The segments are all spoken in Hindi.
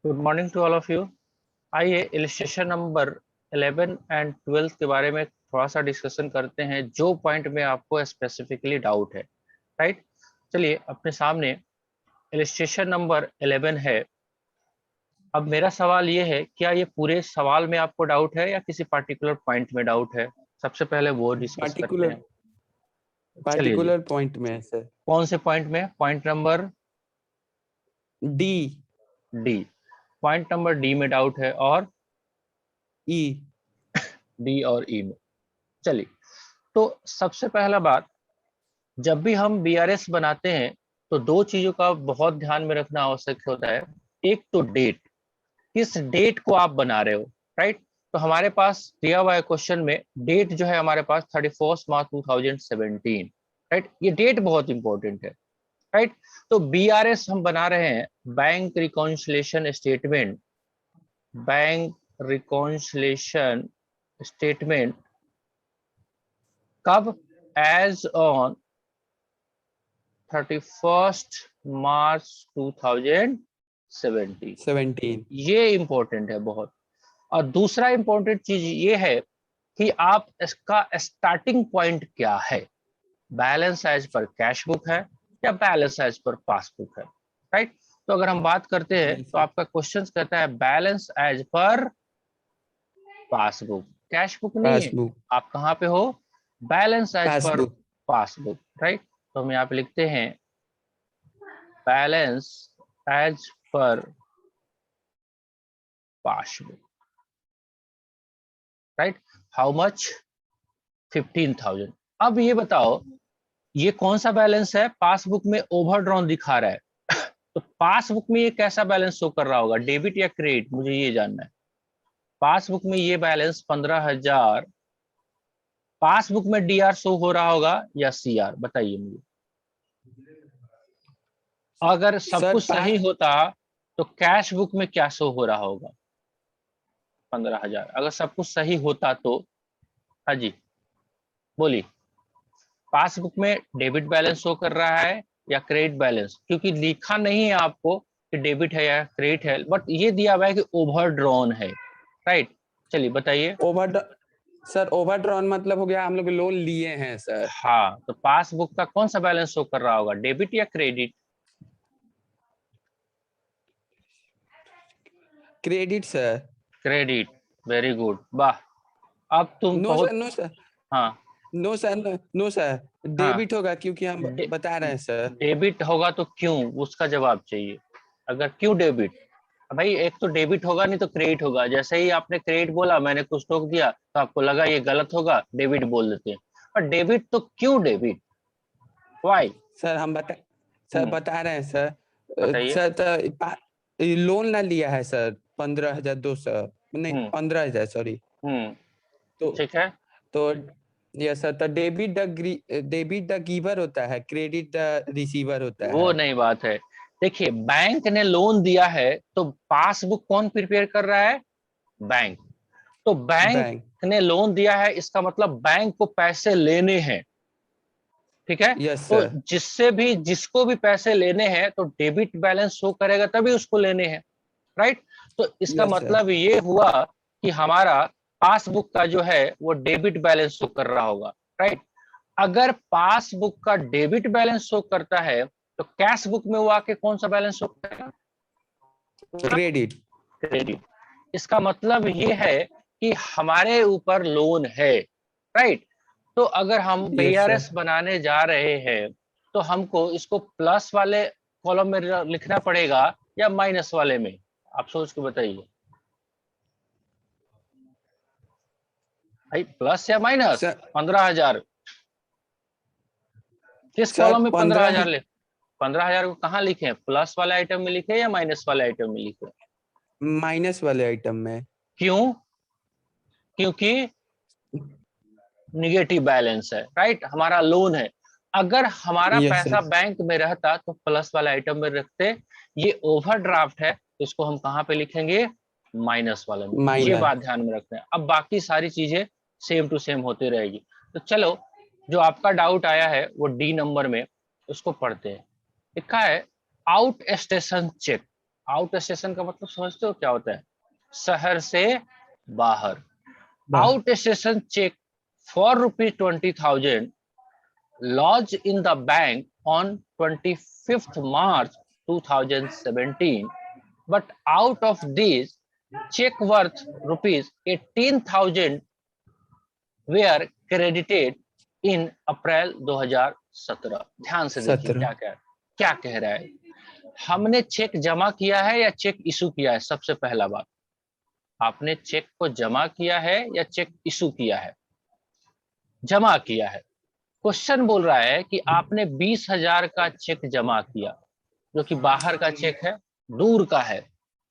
Good morning to all of you. आइए इलिस्ट्रेशन नंबर 11 एंड 12 के बारे में थोड़ा सा डिस्कशन करते हैं, जो पॉइंट में आपको स्पेसिफिकली डाउट है। राइट, चलिए अपने सामने इलिस्ट्रेशन नंबर 11 है। अब मेरा सवाल ये है, क्या ये पूरे सवाल में आपको डाउट है या किसी पार्टिकुलर पॉइंट में डाउट है? सबसे पहले वो डिस्कस करते हैं। चलिए जी, पार्टिकुलर पॉइंट में है सर। कौन से पॉइंट में? Point number D D. Point number D में डाउट है और ई डी और ई में। चलिए, तो सबसे पहला बात, जब भी हम बीआरएस बनाते हैं तो दो चीजों का बहुत ध्यान में रखना आवश्यक होता है। एक तो डेट, किस डेट को आप बना रहे हो। राइट, तो हमारे पास दिया हुआ है क्वेश्चन में, डेट जो है हमारे पास 31 मार्च 2017। राइट, ये डेट बहुत इंपॉर्टेंट है। राइट, तो बीआरएस हम बना रहे हैं, bank reconciliation statement. Bank reconciliation statement कब? As on 31 March 2017। ये इंपॉर्टेंट है बहुत। और दूसरा इंपॉर्टेंट चीज ये है कि आप इसका स्टार्टिंग पॉइंट क्या है। Balance as per cash book है या बैलेंस एज पर पासबुक है। राइट, तो अगर हम बात करते हैं तो आपका क्वेश्चन कहता है balance as per passbook, cash book नहीं है। पासबुक आप कहाँ पे हो? Balance as per passbook passbook. Right, तो हम यहाँ पे लिखते हैं balance as per passbook. Right, how much? 15,000। अब ये बताओ, ये कौन सा बैलेंस है? पासबुक में ओवरड्रॉन दिखा रहा है। तो पासबुक में ये कैसा बैलेंस शो कर रहा होगा, डेबिट या क्रेडिट? मुझे ये जानना है। पासबुक में ये बैलेंस 15,000 पासबुक में डीआर शो हो रहा होगा या सीआर? बताइए मुझे। अगर सब सर। कुछ सही होता तो कैश बुक में क्या शो हो रहा होगा? 15,000 अगर सब कुछ सही होता तो। हाँ जी, बोलिए। पासबुक में डेबिट बैलेंस शो कर रहा है या क्रेडिट बैलेंस? क्योंकि लिखा नहीं है आपको कि डेबिट है या क्रेडिट है, बट ये दिया हुआ है कि ओवरड्रॉन है। राइट, चलिए बताइए। ओवरड्रॉन मतलब हो गया हम लोग लोन लिए हैं सर। हाँ, तो पासबुक का कौन सा बैलेंस शो कर रहा होगा, डेबिट या credit? Credit sir. Credit. Very good, वाह। अब तुम नो बहुत। सर, नो सर, हाँ नो सर, नो सर। हाँ, डेबिट होगा क्योंकि हम बता रहे हैं सर। डेबिट होगा तो क्यों, उसका जवाब चाहिए। अगर क्यों डेबिट? भाई एक तो डेबिट होगा, नहीं तो क्रेडिट होगा। जैसे ही आपने क्रेडिट बोला, मैंने कुछ टोक दिया तो आपको लगा ये गलत होगा, डेबिट बोल देते हैं। पर डेबिट तो क्यों डेबिट? वाई? सर बता रहे हैं सर। बताइए। सर तो लोन ना लिया है सर 15,200, नहीं हम्म 15,000 सॉरी। हम्म तो ठीक है। तो यस सर, तो डेबिट द गिवर होता है, क्रेडिट द रिसीवर होता वो है। नहीं बात है। देखिए, बैंक ने लोन दिया है तो पासबुक कौन प्रिपेयर कर रहा है? बैंक। तो बैंक बैंक। ने लोन दिया है, इसका मतलब बैंक को पैसे लेने हैं। ठीक है, यस तो सर। जिसको भी पैसे लेने हैं तो डेबिट बैलेंस शो करेगा, तभी उसको लेने हैं। राइट, तो इसका यस सर। मतलब ये हुआ कि हमारा पासबुक का जो है वो डेबिट बैलेंस शो कर रहा होगा। राइट, अगर पासबुक का डेबिट बैलेंस शो करता है तो कैश बुक में वो आके कौन सा बैलेंस शो करेगा? क्रेडिट। क्रेडिट। इसका मतलब ये है कि हमारे ऊपर लोन है। राइट, तो अगर हम यस सर। बीआरएस बनाने जा रहे हैं तो हमको इसको प्लस वाले कॉलम में लिखना पड़ेगा या माइनस वाले में? आप सोच के बताइए भाई, प्लस या माइनस? सर 15,000 किस सर कॉलम में 15 15,000 लिख? 15,000 को कहाँ लिखे, प्लस वाले आइटम में लिखे या माइनस वाले आइटम में लिखे? माइनस वाले आइटम में। क्यों? क्योंकि निगेटिव बैलेंस है। राइट, हमारा लोन है। अगर हमारा यस पैसा सर। बैंक में रहता तो प्लस वाले आइटम में रखते। ये ओवरड्राफ्ट है तो इसको हम कहाँ पे लिखेंगे? माइनस वाले में। ये माइनस। बात ध्यान में रखते हैं। अब बाकी सारी चीजें सेम टू सेम होती रहेगी। तो चलो, जो आपका डाउट आया है वो डी नंबर में, उसको पढ़ते हैं। लिखा है outstation cheque. Outstation का मतलब समझते हो क्या होता है? शहर से बाहर। Outstation cheque for ₹20,000 lodged in the bank on 25th March 2017, but out of these, check worth ₹18,000 were credited in April 2017। ध्यान से देखिए 17 क्या कह रहा है। हमने चेक जमा किया है या चेक इशू किया है? सबसे पहला बात, आपने चेक को जमा किया है या चेक इशू किया है? जमा किया है। क्वेश्चन बोल रहा है कि आपने 20,000 का चेक जमा किया, जो कि बाहर का चेक है, दूर का है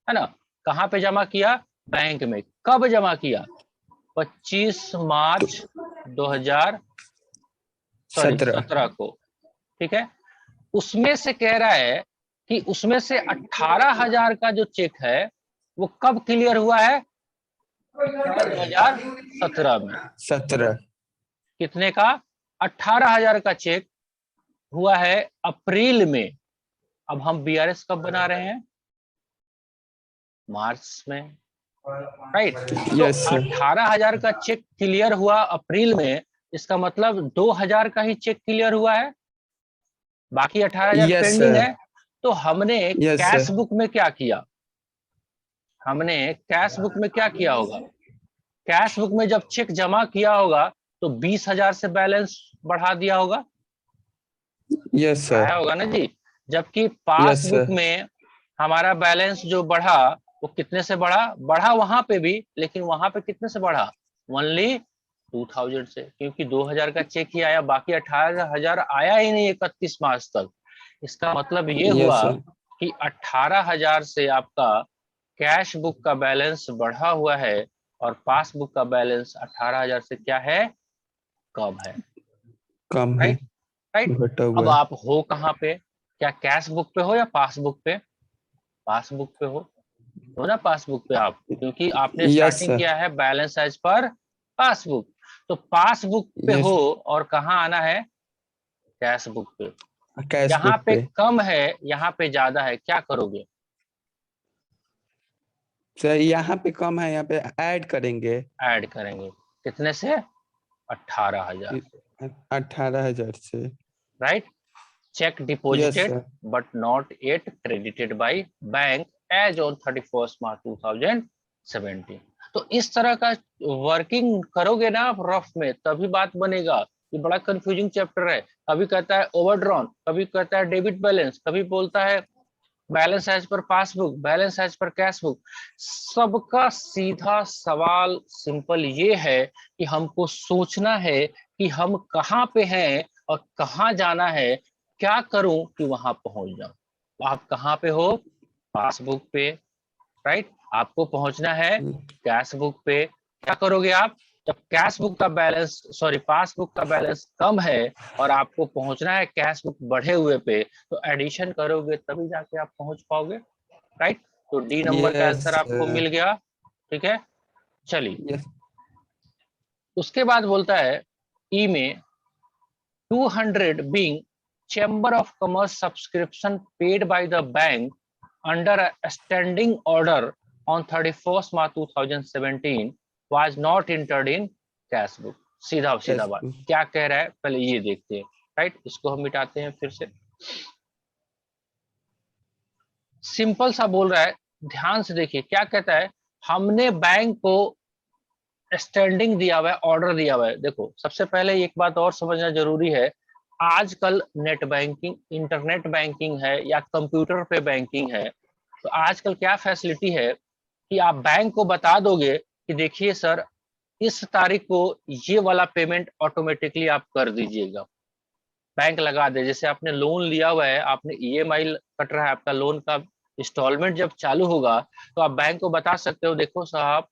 ना? कहाँ पे जमा किया? बैंक में। कब जमा किया? 25 मार्च 2017 को। ठीक है। उसमें से कह रहा है कि उसमें से 18,000 का जो चेक है वो कब क्लियर हुआ है? 2017 में। 17 कितने का? 18,000 का चेक हुआ है अप्रैल में। अब हम बीआरएस कब बना रहे हैं? मार्च में, राइट? तो यस सर 18,000 का चेक क्लियर हुआ अप्रैल में, इसका मतलब 2,000 का ही चेक क्लियर हुआ है, बाकी 18,000 यस पेंडिंग सर है। तो हमने यस कैश सर बुक में क्या किया? हमने कैश बुक में क्या किया होगा? कैश बुक में जब चेक जमा किया होगा तो 20,000 से बैलेंस बढ़ा दिया होगा, यस सर बढ़ाया होगा ना जी। जबकि यस पासबुक सर में हमारा बैलेंस जो बढ़ा वो कितने से बढ़ा? बढ़ा वहां पे भी, लेकिन वहां पे कितने से बढ़ा? ओनली 2,000 से, क्योंकि 2,000 का चेक ही आया, बाकी 18,000 आया ही नहीं 31 मार्च तक। इसका मतलब ये यस हुआ सर कि 18,000 से आपका कैश बुक का बैलेंस बढ़ा हुआ है और पासबुक का बैलेंस 18,000 से क्या है? कम है, कम है राइट? राइट। घटा अब हुआ है आप हो कहाँ पे? क्या कैश बुक पे हो या पासबुक पे? पासबुक पे हो ना? पासबुक पे आप, क्योंकि आपने यस स्टार्टिंग सर किया है बैलेंस एज पर पासबुक। तो पासबुक पे यस हो और कहाँ आना है? कैश बुक पे। कैश यहाँ बुक पे पे कम है, यहाँ पे ज्यादा है, क्या करोगे? सर यहाँ पे कम है यहाँ पे ऐड करेंगे ऐड करेंगे। कितने से? 18,000 से, 18,000 से right? Cheque yes deposited sir but not yet credited by bank as on 31 March 2017। तो इस तरह का वर्किंग करोगे ना आप रफ में, तभी बात बनेगा। ये बड़ा कंफ्यूजिंग चैप्टर है। कभी कहता है ओवरड्रॉन, कभी कहता है डेबिट बैलेंस, कभी बोलता है balance as per passbook, balance as per cash book. सबका सीधा सवाल सिंपल ये है कि हमको सोचना है कि हम कहाँ पे हैं और कहाँ जाना है, क्या करूं कि वहां पहुंच जाऊं। आप कहाँ पे हो? पासबुक पे, राइट? आपको पहुंचना है कैश बुक पे। क्या करोगे आप? जब कैश बुक का बैलेंस, सॉरी, पासबुक का बैलेंस कम है और आपको पहुंचना है कैश बुक बढ़े हुए पे, तो एडिशन करोगे तभी जाके आप पहुंच पाओगे, राइट? तो डी नंबर का यस आंसर आपको मिल गया। ठीक है, चलिए। यस उसके बाद बोलता है ई में 200 being Chamber of Commerce subscription paid by the bank under a standing order on 31st March 2017 was not entered in cash book। सीधा सीधा कैश बात बुक क्या कह रहा है पहले ये देखते हैं, राइट? इसको हम मिटाते हैं फिर से। सिंपल सा बोल रहा है, ध्यान से देखिए क्या कहता है। हमने बैंक को स्टैंडिंग दिया हुआ है, ऑर्डर दिया हुआ है। देखो सबसे पहले एक बात और समझना जरूरी है। आजकल नेट बैंकिंग, इंटरनेट बैंकिंग है या कंप्यूटर पे बैंकिंग है, तो आजकल क्या फैसिलिटी है कि आप बैंक को बता दोगे कि देखिए सर, इस तारीख को ये वाला पेमेंट ऑटोमेटिकली आप कर दीजिएगा। बैंक लगा दे, जैसे आपने लोन लिया हुआ है, आपने ईएमआई कट रहा है, आपका लोन का इंस्टॉलमेंट जब चालू होगा तो आप बैंक को बता सकते हो, देखो साहब,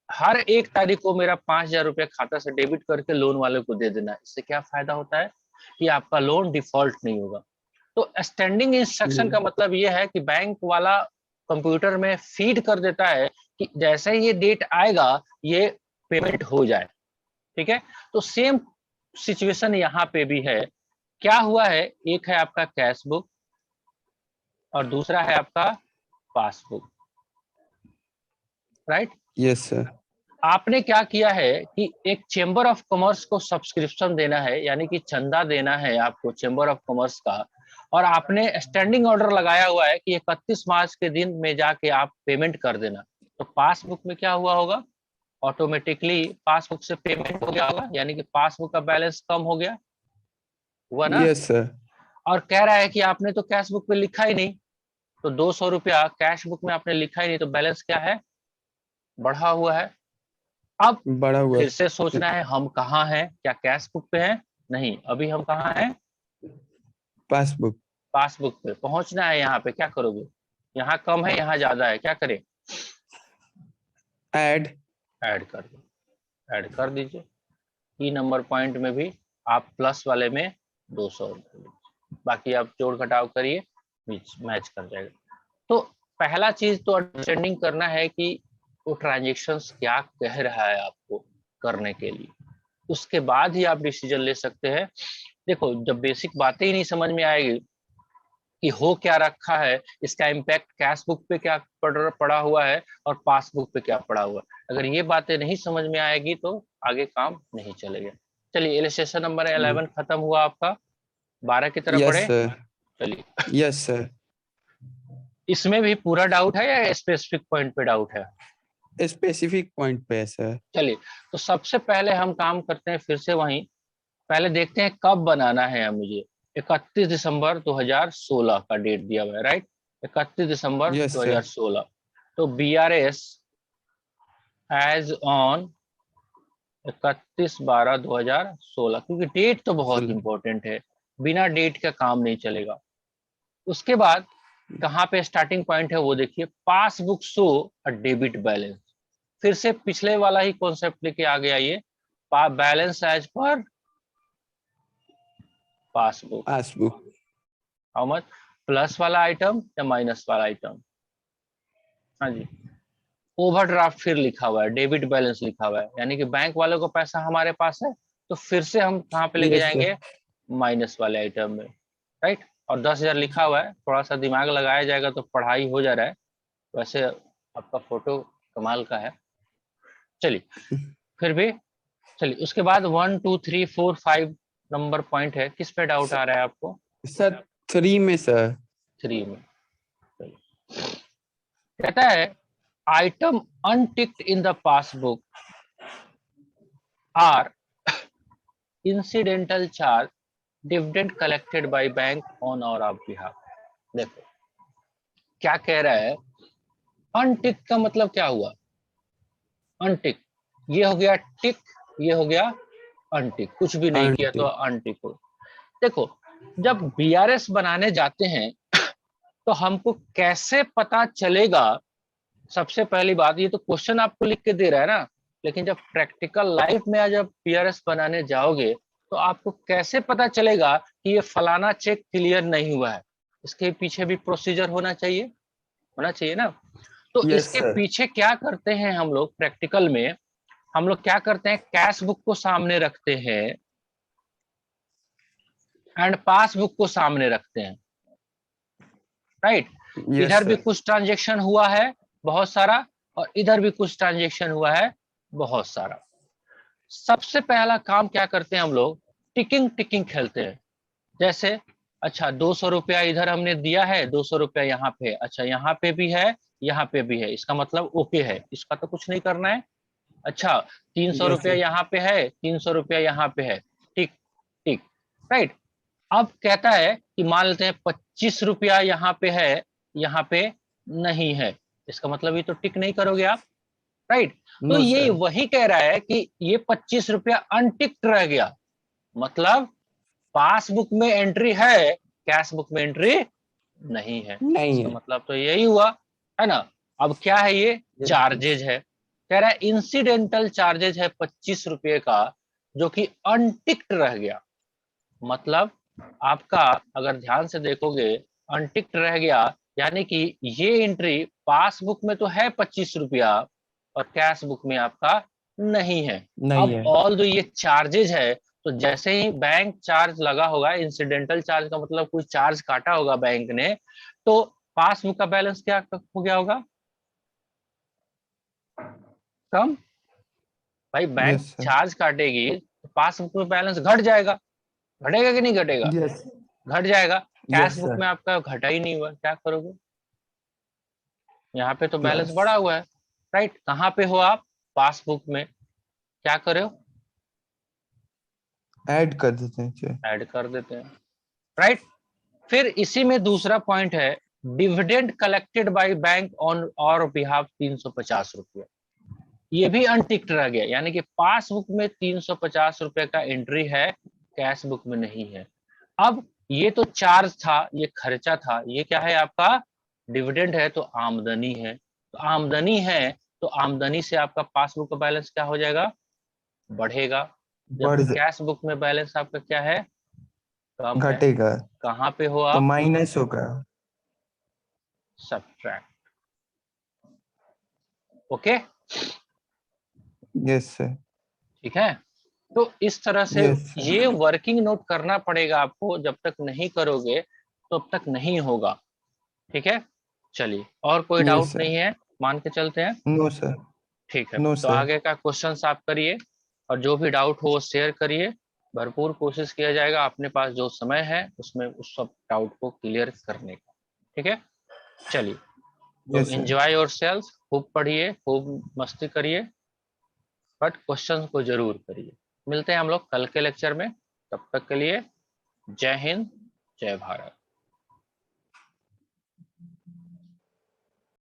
हर एक तारीख को मेरा 5,000 रुपया खाता से डेबिट करके लोन वाले को दे देना। इससे क्या फायदा होता है कि आपका लोन डिफॉल्ट नहीं होगा। तो स्टैंडिंग इंस्ट्रक्शन का मतलब ये है कि बैंक वाला कंप्यूटर में फीड कर देता है कि जैसे ही ये डेट आएगा ये पेमेंट हो जाए। ठीक है, तो सेम सिचुएशन यहाँ पे भी है। क्या हुआ है, एक है आपका कैश बुक और दूसरा है आपका पासबुक, राइट। Yes sir. आपने क्या किया है कि एक चेंबर ऑफ कॉमर्स को सब्सक्रिप्शन देना है, यानी कि चंदा देना है आपको चेंबर ऑफ कॉमर्स का, और आपने स्टैंडिंग ऑर्डर लगाया हुआ है कि 31 मार्च के दिन में जाके आप पेमेंट कर देना। तो पासबुक में क्या हुआ होगा, ऑटोमेटिकली पासबुक से पेमेंट हो गया होगा, यानी कि पासबुक का बैलेंस कम हो गया, हुआ ना। Yes sir. और कह रहा है कि आपने तो कैश बुक में लिखा ही नहीं, तो 200 रुपया कैश बुक में आपने लिखा ही नहीं, तो बैलेंस क्या है, बढ़ा हुआ है। अब बड़ा हुआ। फिर से सोचना है हम कहाँ हैं, क्या कैश बुक पे हैं, नहीं, अभी हम कहाँ हैं, पासबुक। पासबुक पे पहुंचना है। यहाँ पे क्या करोगे, यहाँ कम है यहाँ ज्यादा है, क्या करें, ऐड। ऐड कर दो, ऐड कर दीजिए। ई नंबर पॉइंट में भी आप प्लस वाले में 200 रुपये, बाकी आप जोड़ घटाव करिए, मैच कर जाएगा। तो पहला चीज तो अंडरस्टैंडिंग करना है कि वो ट्रांजेक्शन्स क्या कह रहा है आपको करने के लिए, उसके बाद ही आप डिसीजन ले सकते हैं। देखो, जब बेसिक बातें ही नहीं समझ में आएगी कि हो क्या रखा है, इसका इम्पैक्ट कैश बुक पे क्या पड़ा हुआ है और पासबुक पे क्या पड़ा हुआ है, अगर ये बातें नहीं समझ में आएगी तो आगे काम नहीं चलेगा। चलिए, इलस्ट्रेशन नंबर 11 खत्म हुआ आपका, 12 की तरफ यस बढ़े। सर। चलिए, यस सर। इसमें भी पूरा डाउट है या स्पेसिफिक पॉइंट पे डाउट है? स्पेसिफिक पॉइंट पे है सर। चलिए, तो सबसे पहले हम काम करते हैं फिर से वहीं, पहले देखते हैं कब बनाना है मुझे। 31 दिसंबर 2016 का डेट दिया हुआ है, राइट, 31 दिसंबर यस सर। 2016। तो BRS एज ऑन 31/12/2016, क्योंकि डेट तो बहुत इंपॉर्टेंट है, बिना डेट का काम नहीं चलेगा। उसके बाद कहाँ पे स्टार्टिंग पॉइंट है वो देखिए, passbook show a debit balance. फिर से पिछले वाला ही कॉन्सेप्ट लेके आगे आइए, balance as per passbook, passbook. How much, plus वाला आइटम या माइनस वाला आइटम, हाँ जी। ओवरड्राफ्ट फिर लिखा हुआ है, डेबिट बैलेंस लिखा हुआ है, यानी कि बैंक वालों को पैसा हमारे पास है, तो फिर से हम कहाँ पे लेके यस जाएंगे, सर। माइनस वाले आइटम में, राइट। और 10,000 लिखा हुआ है, थोड़ा सा दिमाग लगाया जाएगा तो पढ़ाई हो जा रहा है। वैसे आपका फोटो कमाल का है। चलिए, फिर भी चलिए, उसके बाद 1 2 3 4 5 नंबर पॉइंट है, किस पे डाउट आ रहा है आपको? सर 3 में सर। 3 में। कहता है item unticked in the passbook are incidental charge dividend collected by bank on or of behalf। देखो क्या कह रहा है, अनटिक का मतलब क्या हुआ, अनटिक, ये हो गया टिक, ये हो गया अनटिक, कुछ भी नहीं किया तो अनटिक हो। देखो, जब BRS बनाने जाते हैं तो हमको कैसे पता चलेगा, सबसे पहली बात, ये तो क्वेश्चन आपको लिख के दे रहा है ना, लेकिन जब प्रैक्टिकल लाइफ में जब BRS बनाने जाओगे तो आपको कैसे पता चलेगा कि ये फलाना चेक क्लियर नहीं हुआ है, इसके पीछे भी प्रोसीजर होना चाहिए ना। तो यस इसके सर। पीछे क्या करते हैं हम लोग प्रैक्टिकल में, हम लोग क्या करते हैं, कैश बुक को सामने रखते हैं एंड पासबुक को सामने रखते हैं, राइट। यस इधर भी सर। कुछ ट्रांजेक्शन हुआ है बहुत सारा, और इधर भी कुछ ट्रांजेक्शन हुआ है बहुत सारा। सबसे पहला काम क्या करते हैं हम लोग, टिकिंग टिकिंग खेलते हैं। जैसे अच्छा 200 रुपया इधर हमने दिया है, 200 रुपया यहाँ पे, अच्छा यहाँ पे भी है, यहाँ पे भी है, इसका मतलब ओके है, इसका तो कुछ नहीं करना है। अच्छा 300 यस रुपया सर। यहाँ पे है, 300 रुपया यहाँ पे है, ठीक ठीक, राइट। अब कहता है कि मान लेते हैं 25 रुपया यहाँ पे है, यहाँ पे नहीं है, इसका मतलब ये तो टिक नहीं करोगे आप, राइट। तो नो ये सर। वही कह रहा है कि ये 25 रुपया अनटिक्ड रह गया, मतलब पासबुक में एंट्री है, कैश बुक में एंट्री नहीं है, नहीं इसका है। मतलब तो यही हुआ है ना। अब क्या है, ये चार्जेज है, कह रहा है इंसिडेंटल चार्जेज है 25 रुपये का, जो कि अनटिक्ड रह गया। मतलब आपका अगर ध्यान से देखोगे, अनटिक्ड रह गया, यानी कि ये एंट्री पासबुक में तो है 25 रुपया और कैश बुक में आपका नहीं है। नहीं अब है। ऑल दो ये चार्जेज है, तो जैसे ही बैंक चार्ज लगा होगा, इंसिडेंटल चार्ज का मतलब कोई चार्ज काटा होगा बैंक ने, तो पासबुक का बैलेंस क्या हो गया होगा? कम। भाई बैंक यस सर। चार्ज काटेगी तो पासबुक में बैलेंस घट जाएगा, घटेगा कि नहीं घटेगा? यस घट जाएगा। Cash yes book sir. में आपका घटा ही नहीं हुआ, क्या करोगे? यहाँ पे तो बैलेंस यस बढ़ा हुआ है, राइट। कहाँ पे हो आप? पासबुक में। क्या करे हो? ऐड कर देते हैं सर। ऐड कर देते हैं, राइट। फिर इसी में दूसरा पॉइंट है, dividend collected by bank on और बिहाफ 350 रुपये, ये भी अनटिक्ड रह गया, यानी कि पासबुक में 350 रुपए का एंट्री है, कैश बुक में नहीं है। अब ये तो चार्ज था, ये खर्चा था, ये क्या है आपका? डिविडेंड है, तो आमदनी है। तो आमदनी है, तो आमदनी से आपका पासबुक का बैलेंस क्या हो जाएगा? बढ़ेगा। बढ़ जबकि कैश बुक में बैलेंस आपका क्या है? कम है। घटेगा कहाँ पे हो तो आप? माइनस होगा। सब्ट्रैक्ट। Okay, yes sir. ठीक है। तो इस तरह से यस सर। ये वर्किंग नोट करना पड़ेगा आपको, जब तक नहीं करोगे तो अब तक नहीं होगा, ठीक है। चलिए, और कोई यस डाउट सर। नहीं है, मान के चलते हैं। No sir. ठीक है, नो तो सर। आगे का क्वेश्चन आप करिए, और जो भी डाउट हो वो शेयर करिए। भरपूर कोशिश किया जाएगा अपने पास जो समय है उसमें उस सब डाउट को क्लियर करने का, ठीक है। चलिए, तो यस सर। एंजॉय योरसेल्फ, खूब पढ़िए, खूब मस्ती करिए, बट क्वेश्चन को जरूर करिए। मिलते हैं हम लोग कल के लेक्चर में, तब तक के लिए जय हिंद, जय भारत।